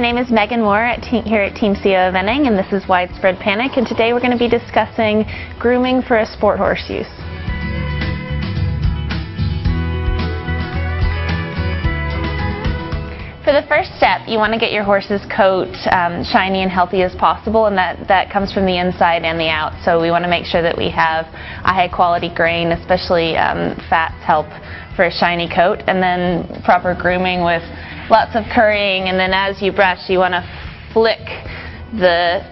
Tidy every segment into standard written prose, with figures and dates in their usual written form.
name is Megan Moore here at Team CO Eventing, and this is Widespread Panic, and today we're going to be discussing grooming for a sport horse use. For the first step, you want to get your horse's coat shiny and healthy as possible, and that comes from the inside and the out. So we want to make sure that we have a high quality grain, especially fats help for a shiny coat, and then proper grooming with lots of currying, and then as you brush you want to flick the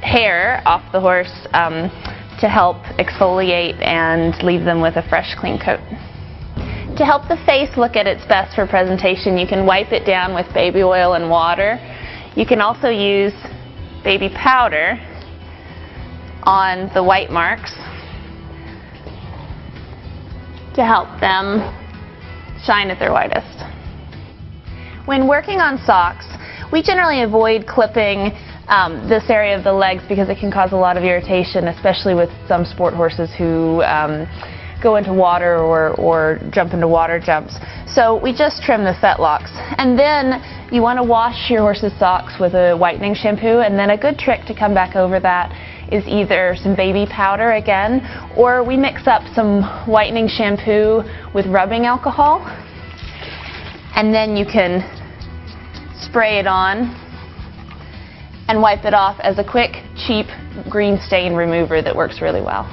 hair off the horse to help exfoliate and leave them with a fresh, clean coat. To help the face look at its best for presentation, you can wipe it down with baby oil and water. You can also use baby powder on the white marks to help them shine at their whitest. When working on socks, we generally avoid clipping this area of the legs because it can cause a lot of irritation, especially with some sport horses who go into water or jump into water jumps. So we just trim the fetlocks. And then you want to wash your horse's socks with a whitening shampoo, and then a good trick to come back over that is either some baby powder again, or we mix up some whitening shampoo with rubbing alcohol, and then you can spray it on and wipe it off as a quick, cheap green stain remover that works really well.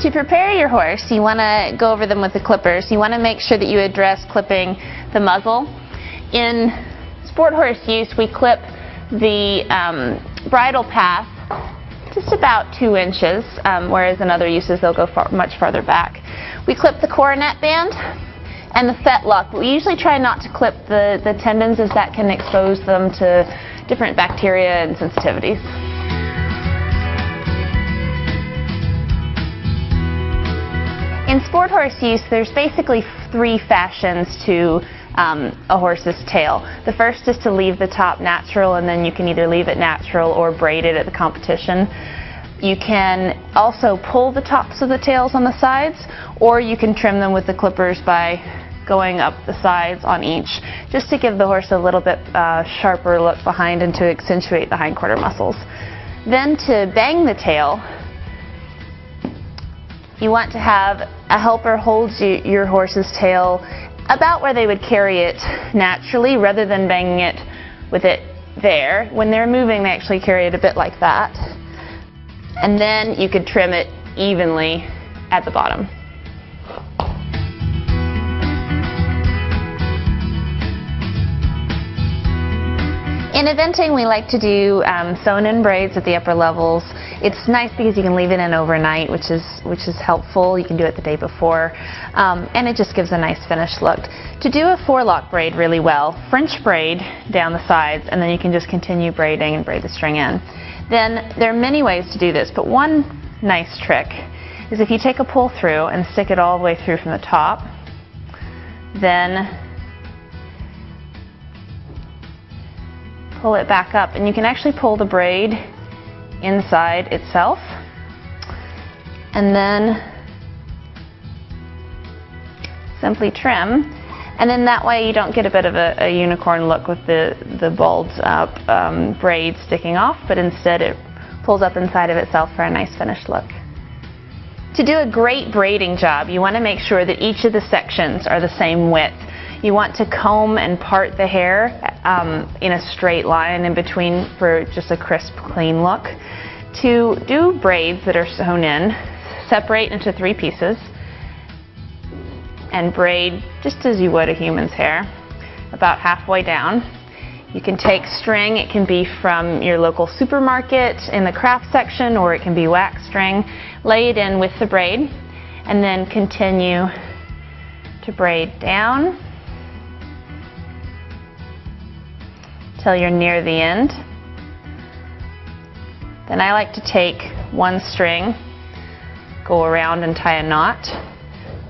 To prepare your horse, you want to go over them with the clippers. You want to make sure that you address clipping the muzzle. In sport horse use, we clip the bridle path just about 2 inches, whereas in other uses they'll go much farther back. We clip the coronet band and the fetlock, but we usually try not to clip the tendons, as that can expose them to different bacteria and sensitivities. In sport horse use, there's basically 3 fashions to a horse's tail. The first is to leave the top natural, and then you can either leave it natural or braid it at the competition. You can also pull the tops of the tails on the sides, or you can trim them with the clippers by going up the sides on each, just to give the horse a little bit sharper look behind and to accentuate the hindquarter muscles. Then to bang the tail, you want to have a helper hold your horse's tail about where they would carry it naturally, rather than banging it with it there. When they're moving, they actually carry it a bit like that. And then you could trim it evenly at the bottom. In eventing, we like to do sewn-in braids at the upper levels. It's nice because you can leave it in overnight, which is helpful. You can do it the day before, and it just gives a nice finished look. To do a forelock braid really well, French braid down the sides, and then you can just continue braiding and braid the string in. Then there are many ways to do this, but one nice trick is if you take a pull through and stick it all the way through from the top, then pull it back up, and you can actually pull the braid inside itself, and then simply trim, and then that way you don't get a bit of a unicorn look with the bulged up braid sticking off, but instead it pulls up inside of itself for a nice finished look. To do a great braiding job, you want to make sure that each of the sections are the same width. You want to comb and part the hair in a straight line in between for just a crisp, clean look. To do braids that are sewn in, separate into 3 pieces and braid just as you would a human's hair, about halfway down. You can take string. It can be from your local supermarket in the craft section, or it can be wax string. Lay it in with the braid, and then continue to braid down till you're near the end. Then I like to take one string, go around and tie a knot,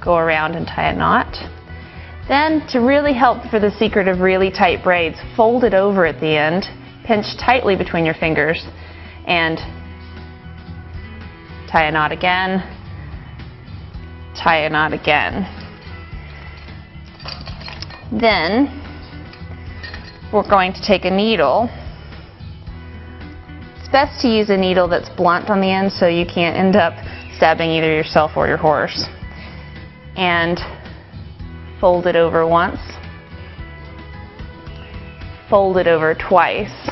go around and tie a knot. Then, to really help for the secret of really tight braids, fold it over at the end, pinch tightly between your fingers, and tie a knot again, tie a knot again. Then we're going to take a needle. It's best to use a needle that's blunt on the end so you can't end up stabbing either yourself or your horse. And fold it over once. Fold it over twice.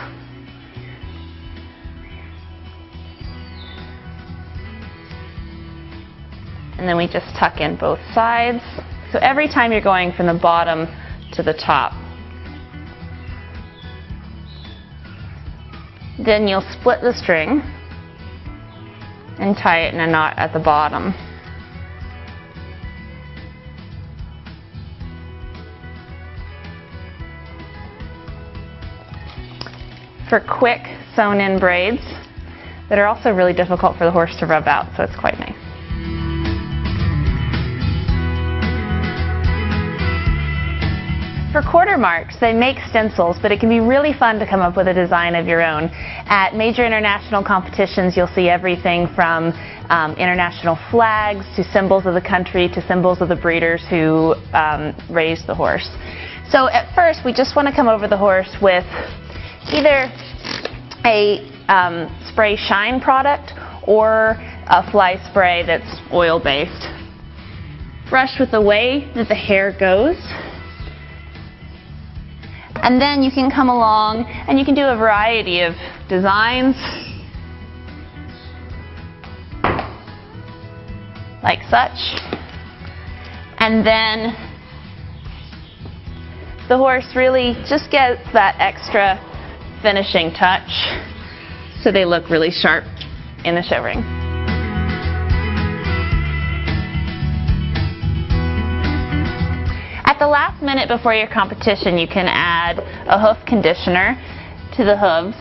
And then we just tuck in both sides. So every time you're going from the bottom to the top. Then you'll split the string and tie it in a knot at the bottom. For quick sewn-in braids that are also really difficult for the horse to rub out, so it's quite nice. For quarter marks, they make stencils, but it can be really fun to come up with a design of your own. At major international competitions, you'll see everything from international flags to symbols of the country to symbols of the breeders who raised the horse. So at first, we just want to come over the horse with either a spray shine product or a fly spray that's oil-based. Brush with the way that the hair goes. And then you can come along and you can do a variety of designs, like such. And then the horse really just gets that extra finishing touch so they look really sharp in the show ring. At the last minute before your competition, you can add a hoof conditioner to the hooves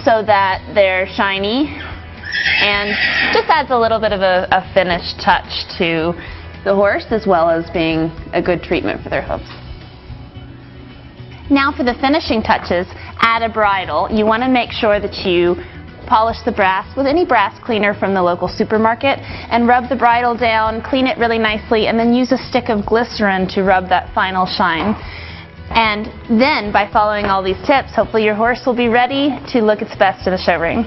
so that they're shiny and just adds a little bit of a finished touch to the horse as well as being a good treatment for their hooves. Now for the finishing touches, add a bridle. You want to make sure that you polish the brass with any brass cleaner from the local supermarket and rub the bridle down, clean it really nicely, and then use a stick of glycerin to rub that final shine. And then by following all these tips, hopefully your horse will be ready to look its best in the show ring.